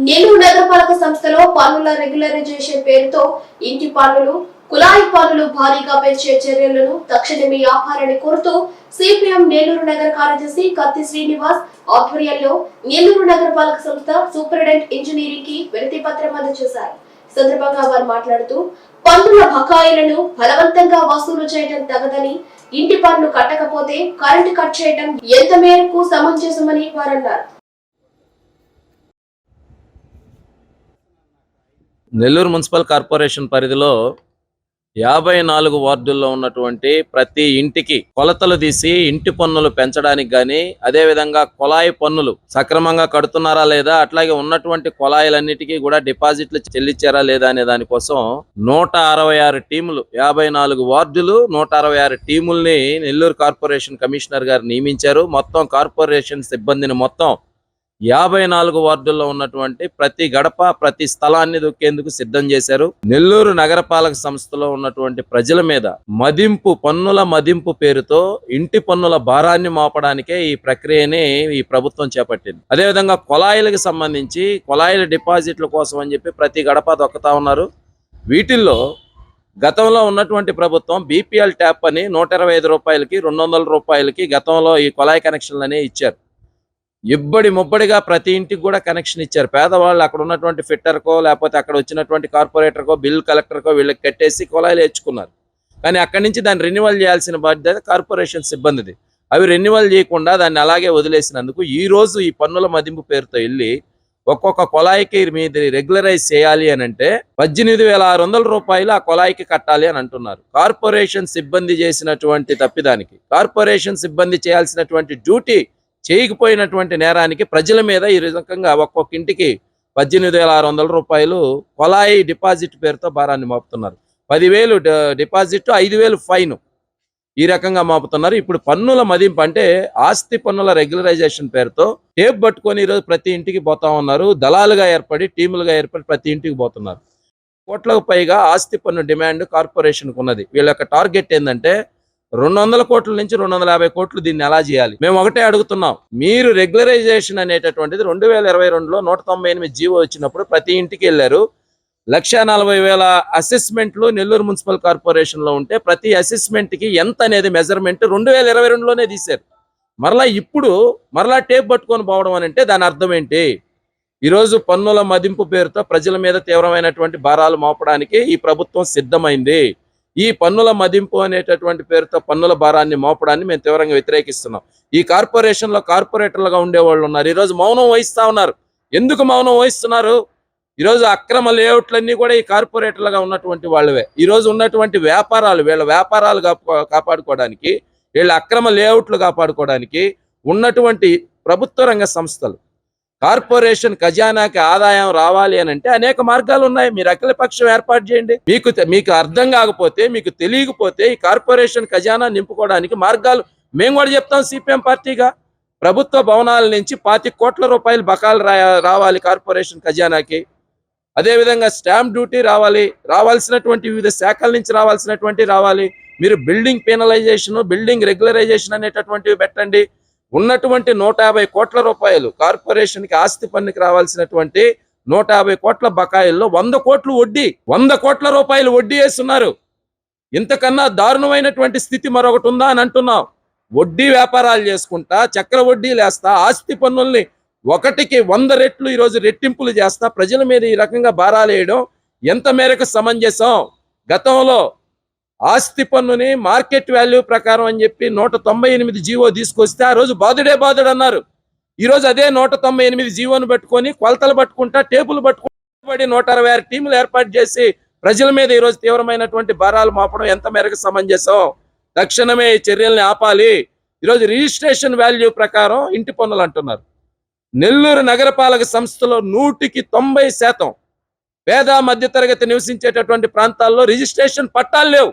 నెల్లూరు నగరపాలక సంస్థలో పన్నుల రెగ్యులరైజేషన్ పేరుతో ఇంటి పన్నులు, కుళాయి పన్నులు భారీగా పెంచే చర్యలను తక్షణమే ఆపాలని కోరుతూ సిపిఎం నెల్లూరు నగర కార్యదర్శి కత్తి శ్రీనివాస్ ఆధ్వర్యంలో నెల్లూరు నగరపాలక సంస్థ సూపరింటెండెంట్ ఇంజనీరింగ్ కి వినతి పత్రం అందజేశారు. ఈ సందర్భంగా వారు మాట్లాడుతూ పన్నుల బకాయిలను బలవంతంగా వసూలు చేయడం తగదని, ఇంటి పన్ను కట్టకపోతే కరెంటు కట్ చేయడం ఎంత మేరకు సమంజసమని వారన్నారు. నెల్లూరు మున్సిపల్ కార్పొరేషన్ పరిధిలో 54 వార్డుల్లో ఉన్నటువంటి ప్రతి ఇంటికి కొలతలు తీసి ఇంటి పన్నులు పెంచడానికి గానీ, అదేవిధంగా కుళాయి పన్నులు సక్రమంగా కడుతున్నారా లేదా, అట్లాగే ఉన్నటువంటి కుళాయిలన్నిటికీ కూడా డిపాజిట్లు చెల్లించారా లేదా అనే దానికోసం 166 టీములు, 54 వార్డులు 166 టీముల్ని నెల్లూరు కార్పొరేషన్ కమిషనర్ గారు నియమించారు. మొత్తం కార్పొరేషన్ సిబ్బందిని మొత్తం 54 వార్డుల్లో ఉన్నటువంటి ప్రతి గడప, ప్రతి స్థలాన్ని దొక్కేందుకు సిద్ధం చేశారు. నెల్లూరు నగరపాలక సంస్థలో ఉన్నటువంటి ప్రజల మీద పన్నుల మదింపు పేరుతో ఇంటి పన్నుల భారాన్ని మోపడానికే ఈ ప్రక్రియని ఈ ప్రభుత్వం చేపట్టింది. అదేవిధంగా కుళాయిలకు సంబంధించి కుళాయిల డిపాజిట్ల కోసం అని చెప్పి ప్రతి గడప దొక్కుతా ఉన్నారు. వీటిల్లో గతంలో ఉన్నటువంటి ప్రభుత్వం బీపీఎల్ ట్యాప్ అని 125 రూపాయలకి, 200 రూపాయలకి గతంలో ఈ కుళాయి కనెక్షన్లనే ఇచ్చారు. ముబ్బడిగా ప్రతి ఇంటికి కూడా కనెక్షన్ ఇచ్చారు. పేదవాళ్ళు అక్కడ ఉన్నటువంటి ఫిట్టర్కో లేకపోతే అక్కడ వచ్చినటువంటి కార్పొరేటర్కో బిల్ కలెక్టర్కో వీళ్ళకి కట్టేసి కుళాయిలు వేయించుకున్నారు. కానీ అక్కడి నుంచి దాన్ని రెన్యువల్ చేయాల్సిన బాధ్యత కార్పొరేషన్ సిబ్బందిది. అవి రెన్యువల్ చేయకుండా దాన్ని అలాగే వదిలేసినందుకు ఈ రోజు ఈ పన్నుల మదింపు పేరుతో వెళ్ళి ఒక్కొక్క కుళాయికి మీరు రెగ్యులరైజ్ చేయాలి అని అంటే 18,600 రూపాయలు ఆ కుళాయికి కట్టాలి అని అంటున్నారు. కార్పొరేషన్ సిబ్బంది చేసినటువంటి తప్పిదానికి, కార్పొరేషన్ సిబ్బంది చేయాల్సినటువంటి డ్యూటీ చేయకపోయినటువంటి నేరానికి ప్రజల మీద ఈ రకంగా ఒక్కొక్క ఇంటికి 18,600 రూపాయలు కుళాయి డిపాజిట్ పేరుతో భారాన్ని మోపుతున్నారు. 10,000 డిపాజిట్, 5,000 ఫైన్, ఈ రకంగా మోపుతున్నారు. ఇప్పుడు పన్నుల మదింపు అంటే ఆస్తి పన్నుల రెగ్యులరైజేషన్ పేరుతో టేప్ పట్టుకొని ఈరోజు ప్రతి ఇంటికి పోతా ఉన్నారు. దళాలుగా ఏర్పడి, టీములుగా ఏర్పడి ప్రతి ఇంటికి పోతున్నారు. కోట్లకు పైగా ఆస్తి పన్ను డిమాండ్ కార్పొరేషన్కు ఉన్నది. వీళ్ళ యొక్క టార్గెట్ ఏంటంటే 200 కోట్ల నుంచి 250 కోట్లు దీన్ని ఎలా చేయాలి. మేము ఒకటే అడుగుతున్నాం, మీరు రెగ్యులరైజేషన్ అనేటటువంటిది 2022లో 198 జీవో వచ్చినప్పుడు ప్రతి ఇంటికి వెళ్ళారు. 1,40,000 అసెస్మెంట్లు నెల్లూరు మున్సిపల్ కార్పొరేషన్ లో ఉంటే ప్రతి అసెస్మెంట్ కి ఎంత అనేది మెజర్మెంట్ 2022లోనే తీశారు. మరలా టేప్ పట్టుకొని పోవడం అని అంటే దాని అర్థం ఏంటి? ఈరోజు పన్నుల మదింపు పేరుతో ప్రజల మీద తీవ్రమైనటువంటి భారాలు మోపడానికి ఈ ప్రభుత్వం సిద్ధమైంది. ఈ పన్నుల మదింపు అనేటటువంటి పేరుతో పన్నుల భారాన్ని మోపడాన్ని మేము తీవ్రంగా వ్యతిరేకిస్తున్నాం. ఈ కార్పొరేషన్ లో కార్పొరేటర్లుగా ఉండేవాళ్ళు ఉన్నారు, ఈరోజు మౌనం వహిస్తా ఉన్నారు. ఎందుకు మౌనం వహిస్తున్నారు? ఈరోజు అక్రమ లేఅవుట్లన్నీ కూడా ఈ కార్పొరేటర్లుగా ఉన్నటువంటి వాళ్ళవే. ఈరోజు ఉన్నటువంటి వ్యాపారాలు, వీళ్ళ వ్యాపారాలు కాపాడుకోవడానికి, వీళ్ళ అక్రమ లేఅవుట్లు కాపాడుకోవడానికి ఉన్నటువంటి ప్రభుత్వ రంగ సంస్థలు, కార్పొరేషన్ ఖజానాకి ఆదాయం రావాలి అని అంటే అనేక మార్గాలు ఉన్నాయి. మీరు అఖిలపక్షం ఏర్పాటు చేయండి. మీకు అర్థం కాకపోతే, మీకు తెలియకపోతే ఈ కార్పొరేషన్ ఖజానా నింపుకోవడానికి మార్గాలు మేము కూడా చెప్తాం. సిపిఎం పార్టీగా ప్రభుత్వ భవనాల నుంచి 25 కోట్ల రూపాయలు బకాయిలు రావాలి కార్పొరేషన్ ఖజానాకి. అదేవిధంగా స్టాంప్ డ్యూటీ రావాల్సినటువంటి వివిధ శాఖల నుంచి రావాలి. మీరు బిల్డింగ్ పెనలైజేషన్, బిల్డింగ్ రెగ్యులరైజేషన్ అనేటటువంటివి పెట్టండి. ఉన్నటువంటి 150 కోట్ల రూపాయలు కార్పొరేషన్కి ఆస్తి పన్నుకి రావాల్సినటువంటి 150 కోట్ల బకాయిల్లో 100 కోట్లు వడ్డీ, 100 కోట్ల రూపాయలు వడ్డీ వేస్తున్నారు. ఇంతకన్నా దారుణమైనటువంటి స్థితి మరొకటి ఉందా అని అంటున్నాం. వడ్డీ వ్యాపారాలు చేసుకుంటా, చక్ర వడ్డీలు వేస్తా, ఆస్తి పన్నుల్ని 1కి 100 రెట్లు ఈరోజు రెట్టింపులు చేస్తా ప్రజల మీద ఈ రకంగా భారాలు వేయడం ఎంత మేరకు సమంజసం? గతంలో ఆస్తి పన్నుని మార్కెట్ వాల్యూ ప్రకారం అని చెప్పి 198 జీవో తీసుకొస్తే ఆ రోజు బాదుడే అన్నారు. ఈరోజు అదే 198 జీవోను పెట్టుకొని కొలతలు పట్టుకుంటా, టేబుల్ పట్టుకుంటా 166 టీములు ఏర్పాటు చేసి ప్రజల మీద ఈరోజు తీవ్రమైనటువంటి భారాలు మోపడం ఎంత మేరకు సమంజసం? తక్షణమే ఈ చర్యల్ని ఆపాలి. ఈరోజు రిజిస్ట్రేషన్ వాల్యూ ప్రకారం ఇంటి పన్నులు అంటున్నారు. నెల్లూరు నగరపాలక సంస్థలో 100కి 90% పేద మధ్యతరగతి నివసించేటటువంటి ప్రాంతాల్లో రిజిస్ట్రేషన్ పట్టాలు లేవు.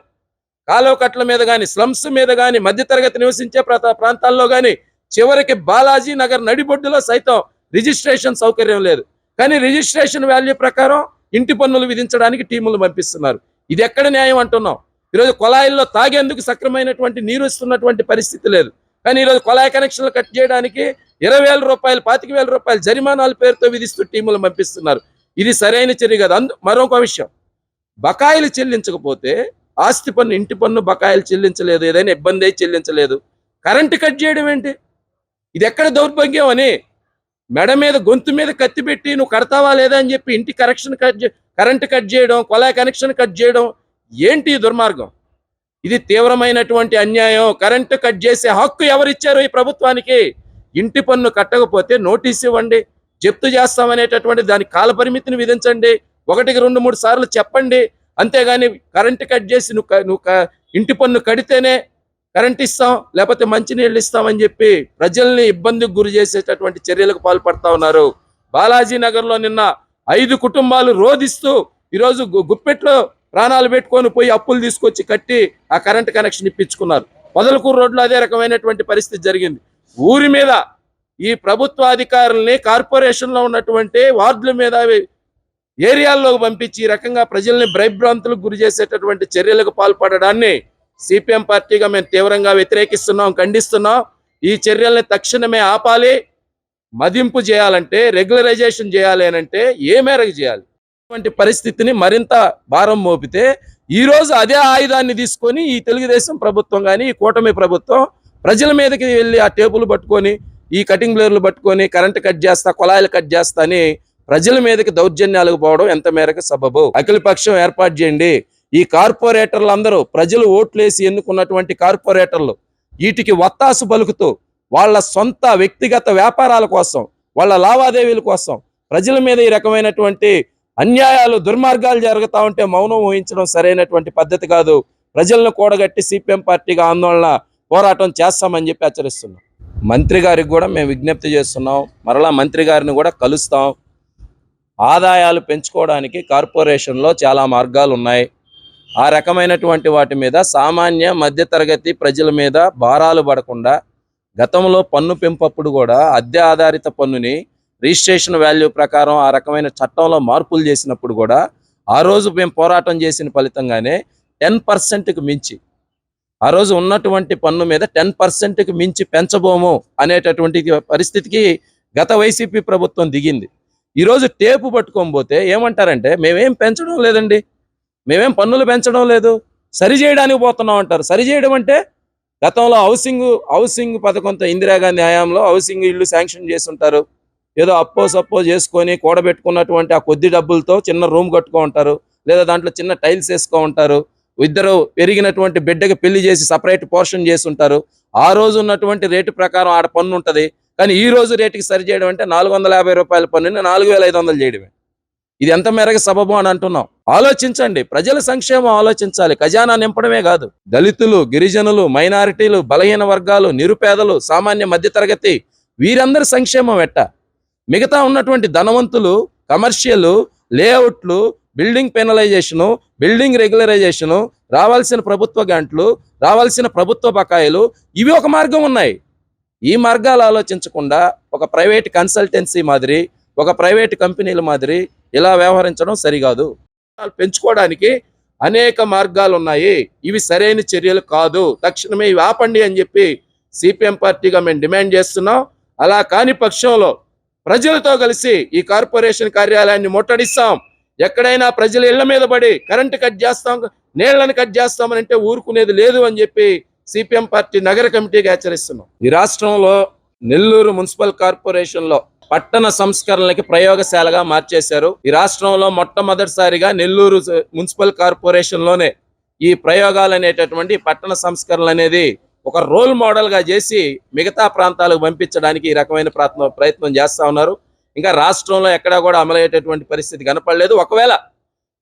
కాలువ కట్ల మీద కానీ, స్లమ్స్ మీద కానీ, మధ్యతరగతి నివసించే ప్రాంతాల్లో కానీ, చివరికి బాలాజీ నగర్ నడిబొడ్డులో సైతం రిజిస్ట్రేషన్ సౌకర్యం లేదు. కానీ రిజిస్ట్రేషన్ వాల్యూ ప్రకారం ఇంటి పన్నులు విధించడానికి టీములు పంపిస్తున్నారు. ఇది ఎక్కడ న్యాయం అంటున్నాం? ఈరోజు కుళాయిల్లో తాగేందుకు సక్రమైనటువంటి నీరు ఇస్తున్నటువంటి పరిస్థితి లేదు. కానీ ఈరోజు కుళాయి కనెక్షన్లు కట్ చేయడానికి 20,000 రూపాయలు 25,000 రూపాయలు జరిమానాల పేరుతో విధిస్తూ టీములు పంపిస్తున్నారు. ఇది సరైన చర్య కాదు. మరొక విషయం, బకాయిలు చెల్లించకపోతే ఆస్తి పన్ను, ఇంటి పన్ను బకాయిలు చెల్లించలేదు, ఏదైనా ఇబ్బంది అయి చెల్లించలేదు, కరెంటు కట్ చేయడం ఏంటి? ఇది ఎక్కడ దౌర్భాగ్యం అని మెడ మీద గొంతు మీద కత్తి పెట్టి నువ్వు కడతావా లేదా అని చెప్పి ఇంటి కరెంటు కట్ చేయడం, కొలాయి కనెక్షన్ కట్ చేయడం ఏంటి ఈ దుర్మార్గం? ఇది తీవ్రమైనటువంటి అన్యాయం. కరెంటు కట్ చేసే హక్కు ఎవరిచ్చారు ఈ ప్రభుత్వానికి? ఇంటి పన్ను కట్టకపోతే నోటీస్ ఇవ్వండి, జప్తు చేస్తామనేటటువంటి దాని కాల పరిమితిని విధించండి, 1, 2, 3 సార్లు చెప్పండి. అంతేగాని కరెంటు కట్ చేసి నువ్వు ఇంటి పన్ను కడితేనే కరెంట్ ఇస్తాం, లేకపోతే మంచినీళ్ళు ఇస్తామని చెప్పి ప్రజల్ని ఇబ్బందికి గురి చేసేటటువంటి చర్యలకు పాల్పడతా ఉన్నారు. బాలాజీ నగర్లో నిన్న 5 కుటుంబాలు రోధిస్తూ ఈరోజు గుప్పెట్లో ప్రాణాలు పెట్టుకొని పోయి అప్పులు తీసుకొచ్చి కట్టి ఆ కరెంట్ కనెక్షన్ ఇప్పించుకున్నారు. పొదలకూరు రోడ్లో అదే రకమైనటువంటి పరిస్థితి జరిగింది. ఊరి మీద ఈ ప్రభుత్వ అధికారుల్ని కార్పొరేషన్లో ఉన్నటువంటి వార్డుల మీద ఏరియాల్లోకి పంపించి ఈ రకంగా ప్రజల్ని భయభ్రాంతులకు గురి చేసేటటువంటి చర్యలకు పాల్పడడాన్ని సిపిఎం పార్టీగా మేము తీవ్రంగా వ్యతిరేకిస్తున్నాం, ఖండిస్తున్నాం. ఈ చర్యల్ని తక్షణమే ఆపాలి. మదింపు చేయాలంటే, రెగ్యులరైజేషన్ చేయాలి అనంటే ఏ మేరకు చేయాలి? ఇటువంటి పరిస్థితిని మరింత భారం మోపితే ఈరోజు అదే ఆయుధాన్ని తీసుకొని ఈ తెలుగుదేశం ప్రభుత్వం కానీ ఈ కూటమి ప్రభుత్వం ప్రజల మీదకి వెళ్ళి ఆ టేబుల్ పట్టుకొని, ఈ కటింగ్ బ్లేర్లు పట్టుకొని కరెంటు కట్ చేస్తా, కొలాయిలు కట్ చేస్తా అని ప్రజల మీదకి దౌర్జన్యాలకు పోవడం ఎంత మేరకు సబబు? అఖిలపక్షం ఏర్పాటు చేయండి. ఈ కార్పొరేటర్లు అందరూ ప్రజలు ఓట్లేసి ఎన్నుకున్నటువంటి కార్పొరేటర్లు వీటికి వత్తాసు పలుకుతూ వాళ్ళ సొంత వ్యక్తిగత వ్యాపారాల కోసం, వాళ్ళ లావాదేవీల కోసం ప్రజల మీద ఈ రకమైనటువంటి అన్యాయాలు, దుర్మార్గాలు జరుగుతూ ఉంటే మౌనం వహించడం సరైనటువంటి పద్ధతి కాదు. ప్రజలను కూడగట్టి సిపిఎం పార్టీగా ఆందోళన పోరాటం చేస్తామని చెప్పి హెచ్చరిస్తున్నాం. మంత్రి గారికి కూడా మేము విజ్ఞప్తి చేస్తున్నాం, మరలా మంత్రి గారిని కూడా కలుస్తాం. ఆదాయాలు పెంచుకోవడానికి కార్పొరేషన్లో చాలా మార్గాలు ఉన్నాయి. ఆ రకమైనటువంటి వాటి మీద సామాన్య మధ్యతరగతి ప్రజల మీద భారాలు పడకుండా గతంలో పన్ను పెంపప్పుడు కూడా అద్దె ఆధారిత పన్నుని రిజిస్ట్రేషన్ వాల్యూ ప్రకారం ఆ రకమైన చట్టంలో మార్పులు చేసినప్పుడు కూడా ఆ రోజు మేము పోరాటం చేసిన ఫలితంగానే 10%కి మించి ఆ రోజు ఉన్నటువంటి పన్ను మీద 10%కి మించి పెంచబోము అనేటటువంటి పరిస్థితికి గత వైసీపీ ప్రభుత్వం దిగింది. ఈరోజు టేపు పట్టుకొని పోతే ఏమంటారంటే మేమేం పెంచడం లేదండి, మేమేం పన్నులు పెంచడం లేదు, సరి చేయడానికి పోతున్నాం అంటారు. సరి చేయడం అంటే గతంలో హౌసింగ్ పథకంతో ఇందిరాగాంధీ హయాంలో హౌసింగ్ ఇల్లు శాంక్షన్ చేసి ఉంటారు. ఏదో అప్పో సప్పో చేసుకొని కూడబెట్టుకున్నటువంటి ఆ కొద్ది డబ్బులతో చిన్న రూమ్ కట్టుకో ఉంటారు, లేదా దాంట్లో చిన్న టైల్స్ వేసుకో ఉంటారు. ఇద్దరు పెరిగినటువంటి బిడ్డకి పెళ్లి చేసి సపరేట్ పోర్షన్ చేసి ఉంటారు. ఆ రోజు ఉన్నటువంటి రేటు ప్రకారం ఆడ పన్ను ఉంటుంది. కానీ ఈ రోజు రేటుకి సరి చేయడం అంటే 450 రూపాయల పన్నుని 4,500 చేయడమే. ఇది ఎంత మేరకు సబబు అని అంటున్నాం. ఆలోచించండి, ప్రజల సంక్షేమం ఆలోచించాలి, ఖజానా నింపడమే కాదు. దళితులు, గిరిజనులు, మైనారిటీలు, బలహీన వర్గాలు, నిరుపేదలు, సామాన్య మధ్యతరగతి వీరందరి సంక్షేమం ఎట్ట? మిగతా ఉన్నటువంటి ధనవంతులు, కమర్షియల్ లేఅవుట్లు, బిల్డింగ్ పెనలైజేషను, బిల్డింగ్ రెగ్యులరైజేషను, రావాల్సిన ప్రభుత్వ గ్రాంట్లు, రావాల్సిన ప్రభుత్వ బకాయిలు, ఇవి ఒక మార్గం ఉన్నాయి. ఈ మార్గాలు ఆలోచించకుండా ఒక ప్రైవేట్ కన్సల్టెన్సీ మాదిరి, ఒక ప్రైవేట్ కంపెనీల మాదిరి ఇలా వ్యవహరించడం సరికాదు. పెంచుకోవడానికి అనేక మార్గాలు ఉన్నాయి, ఇవి సరైన చర్యలు కాదు. తక్షణమే ఇవి ఆపండి అని చెప్పి సిపిఎం పార్టీగా మేము డిమాండ్ చేస్తున్నాం. అలా కాని పక్షంలో ప్రజలతో కలిసి ఈ కార్పొరేషన్ కార్యాలయాన్ని ముట్టడిస్తాం. ఎక్కడైనా ప్రజల ఇళ్ల మీద పడి కరెంటు కట్ చేస్తాం, నీళ్లను కట్ చేస్తామని అంటే ఊరుకునేది లేదు అని చెప్పి సిపిఎం పార్టీ నగర కమిటీగా హెచ్చరిస్తున్నాం. ఈ రాష్ట్రంలో నెల్లూరు మున్సిపల్ కార్పొరేషన్లో పట్టణ సంస్కరణలకి ప్రయోగశాలగా మార్చేశారు. ఈ రాష్ట్రంలో మొట్టమొదటిసారిగా నెల్లూరు మున్సిపల్ కార్పొరేషన్లోనే ఈ ప్రయోగాలు అనేటటువంటి పట్టణ సంస్కరణలు అనేది ఒక రోల్ మోడల్గా చేసి మిగతా ప్రాంతాలకు పంపించడానికి ఈ రకమైన ప్రయత్నం చేస్తూ ఉన్నారు. ఇంకా రాష్ట్రంలో ఎక్కడా కూడా అమలయ్యేటటువంటి పరిస్థితి కనపడలేదు. ఒకవేళ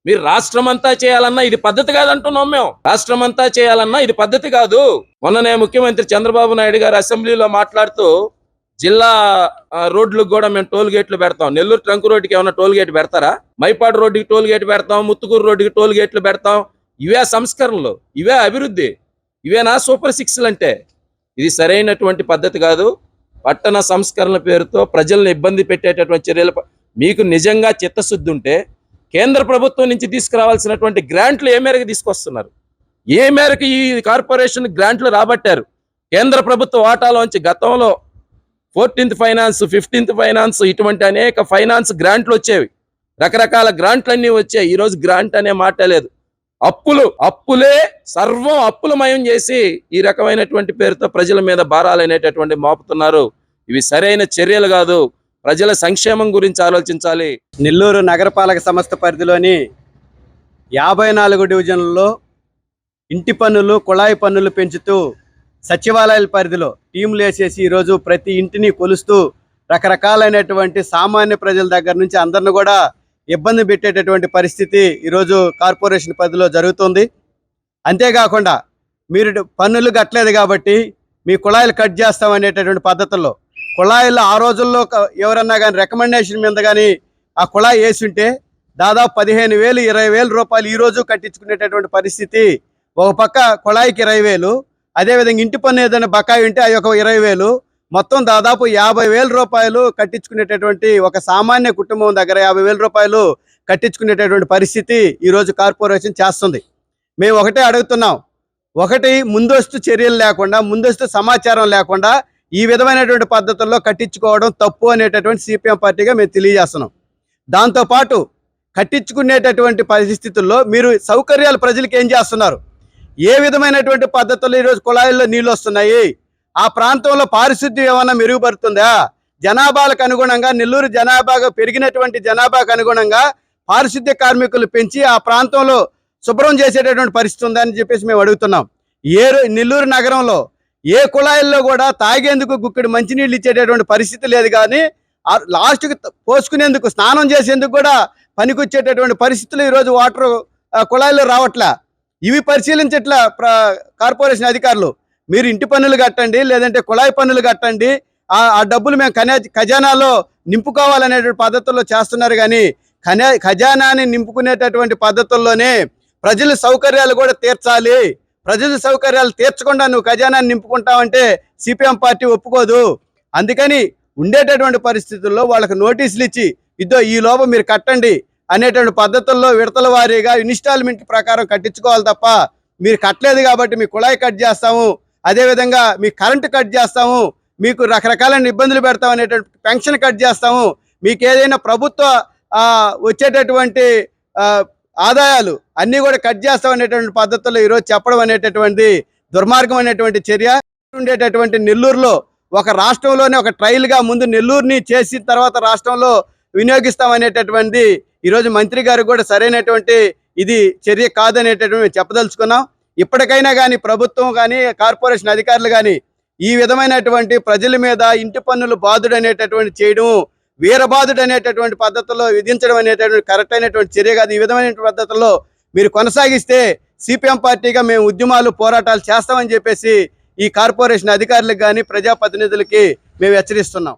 మీరు రాష్ట్రం అంతా చేయాలన్నా ఇది పద్ధతి కాదంటున్నాం మేము. రాష్ట్రం అంతా చేయాలన్నా ఇది పద్ధతి కాదు. మొన్ననే ముఖ్యమంత్రి చంద్రబాబు నాయుడు గారు అసెంబ్లీలో మాట్లాడుతూ జిల్లా రోడ్లకు కూడా మేము టోల్ గేట్లు పెడతాం. నెల్లూరు ట్రంక్ రోడ్డుకి ఏమైనా టోల్ గేట్ పెడతారా? మైపాడు రోడ్డుకి టోల్ గేట్ పెడతాం, ముత్తుకూరు రోడ్డుకి టోల్ గేట్లు పెడతాం. ఇవే సంస్కరణలు, ఇవే అభివృద్ధి, ఇవేనా సూపర్ 6 అంటే? ఇది సరైనటువంటి పద్ధతి కాదు. పట్టణ సంస్కరణ పేరుతో ప్రజలను ఇబ్బంది పెట్టేటటువంటి చర్యలు, మీకు నిజంగా చిత్తశుద్ధి ఉంటే కేంద్ర ప్రభుత్వం నుంచి తీసుకురావాల్సినటువంటి గ్రాంట్లు ఏ మేరకు తీసుకొస్తున్నారు? ఏ మేరకు ఈ కార్పొరేషన్ గ్రాంట్లు రాబట్టారు? కేంద్ర ప్రభుత్వ వాటాలోంచి గతంలో 14th ఫైనాన్స్, 15th ఫైనాన్స్, ఇటువంటి అనేక ఫైనాన్స్ గ్రాంట్లు వచ్చేవి. రకరకాల గ్రాంట్లన్నీ వచ్చాయి. ఈరోజు గ్రాంట్ అనే మాట లేదు. అప్పులే సర్వం అప్పులమయం చేసి ఈ రకమైనటువంటి పేరుతో ప్రజల మీద భారాలనేటటువంటి మోపుతున్నారు. ఇవి సరైన చర్యలు కాదు. ప్రజల సంక్షేమం గురించి ఆలోచించాలి. నెల్లూరు నగరపాలక సంస్థ పరిధిలోని 54 డివిజన్లలో ఇంటి పన్నులు, కుళాయి పన్నులు పెంచుతూ సచివాలయాల పరిధిలో టీములు వేసేసి ఈరోజు ప్రతి ఇంటిని కొలుస్తూ రకరకాలైనటువంటి సామాన్య ప్రజల దగ్గర నుంచి అందరిని కూడా ఇబ్బంది పెట్టేటటువంటి పరిస్థితి ఈరోజు కార్పొరేషన్ పరిధిలో జరుగుతుంది. అంతేకాకుండా మీరు పన్నులు కట్టలేదు కాబట్టి మీ కుళాయిలు కట్ చేస్తామనేటటువంటి పద్ధతుల్లో కుళాయిల్లో ఆ రోజుల్లో ఎవరన్నా కానీ రికమెండేషన్ మీద కానీ ఆ కుళాయి వేసి ఉంటే దాదాపు 15,000, 20,000 రూపాయలు ఈరోజు కట్టించుకునేటటువంటి పరిస్థితి. ఒక పక్క కుళాయికి 20,000, అదేవిధంగా ఇంటి పన్ను ఏదైనా బకాయి ఉంటే అది ఒక 20,000, మొత్తం దాదాపు 50,000 రూపాయలు కట్టించుకునేటటువంటి ఒక సామాన్య కుటుంబం దగ్గర 50,000 రూపాయలు కట్టించుకునేటటువంటి పరిస్థితి ఈరోజు కార్పొరేషన్ చేస్తుంది. మేము ఒకటే అడుగుతున్నాం, ఒకటి ముందస్తు చర్యలు లేకుండా, ముందస్తు సమాచారం లేకుండా ఈ విధమైనటువంటి పద్ధతుల్లో కట్టించుకోవడం తప్పు అనేటటువంటి సిపిఎం పార్టీగా మేము తెలియజేస్తున్నాం. దాంతోపాటు కట్టించుకునేటటువంటి పరిస్థితుల్లో మీరు సౌకర్యాలు ప్రజలకు ఏం చేస్తున్నారు? ఏ విధమైనటువంటి పద్ధతుల్లో ఈరోజు కుళాయిల్లో నీళ్ళు వస్తున్నాయి? ఆ ప్రాంతంలో పారిశుద్ధ్యం ఏమైనా మెరుగుపడుతుందా? జనాభాలకు అనుగుణంగా నెల్లూరు జనాభాగా పెరిగినటువంటి జనాభాకు అనుగుణంగా పారిశుద్ధ్య కార్మికులు పెంచి ఆ ప్రాంతంలో శుభ్రం చేసేటటువంటి పరిస్థితి ఉందని చెప్పేసి మేము అడుగుతున్నాం. నెల్లూరు నగరంలో ఏ కుళాయిల్లో కూడా తాగేందుకు గుక్కెడు మంచినీళ్ళు ఇచ్చేటటువంటి పరిస్థితి లేదు. కానీ లాస్ట్కి పోసుకునేందుకు, స్నానం చేసేందుకు కూడా పనికొచ్చేటటువంటి పరిస్థితులు ఈరోజు వాటర్ కుళాయిల్లో రావట్లే. ఇవి పరిశీలించట్లా కార్పొరేషన్ అధికారులు. మీరు ఇంటి పన్నులు కట్టండి, లేదంటే కుళాయి పన్నులు కట్టండి, ఆ డబ్బులు మేము ఖజానాలో నింపుకోవాలనేటువంటి పద్ధతుల్లో చేస్తున్నారు. కానీ ఖజానాని నింపుకునేటటువంటి పద్ధతుల్లోనే ప్రజల సౌకర్యాలు కూడా తీర్చాలి. ప్రజల సౌకర్యాలు తీర్చకుండా నువ్వు ఖజానాన్ని నింపుకుంటావంటే సిపిఎం పార్టీ ఒప్పుకోదు. అందుకని ఉండేటటువంటి పరిస్థితుల్లో వాళ్ళకి నోటీసులు ఇచ్చి ఇద్దో ఈ లోపం మీరు కట్టండి అనేటువంటి పద్ధతుల్లో విడతల వారీగా ఇన్స్టాల్మెంట్ ప్రకారం కట్టించుకోవాలి తప్ప మీరు కట్టలేదు కాబట్టి మీ కుళాయి కట్ చేస్తాము, అదేవిధంగా మీ కరెంటు కట్ చేస్తాము, మీకు రకరకాలైన ఇబ్బందులు పెడతాం అనేటువంటి పెన్షన్ కట్ చేస్తాము, మీకు ఏదైనా ప్రభుత్వ వచ్చేటటువంటి ఆదాయాలు అన్నీ కూడా కట్ చేస్తాం అనేటువంటి పద్ధతుల్లో ఈరోజు చెప్పడం అనేటటువంటి దుర్మార్గం అనేటువంటి చర్య. ఉండేటటువంటి నెల్లూరులో ఒక రాష్ట్రంలోనే ఒక ట్రయల్గా ముందు నెల్లూరుని చేసిన తర్వాత రాష్ట్రంలో వినియోగిస్తామనేటటువంటి ఈరోజు మంత్రి గారు కూడా సరైనటువంటి ఇది చర్య కాదనేటటువంటి చెప్పదలుచుకున్నాం. ఇప్పటికైనా కానీ ప్రభుత్వం కానీ కార్పొరేషన్ అధికారులు కానీ ఈ విధమైనటువంటి ప్రజల మీద ఇంటి పన్నులు బాధుడు అనేటటువంటి చేయడం, వీరబాధుడు అనేటటువంటి పద్ధతుల్లో విధించడం అనేటటువంటి కరెక్ట్ అయినటువంటి చర్య కాదు. ఈ విధమైన పద్ధతుల్లో మీరు కొనసాగిస్తే సిపిఎం పార్టీగా మేము ఉద్యమాలు, పోరాటాలు చేస్తామని చెప్పేసి ఈ కార్పొరేషన్ అధికారులకు కానీ ప్రజాప్రతినిధులకి మేము హెచ్చరిస్తున్నాం.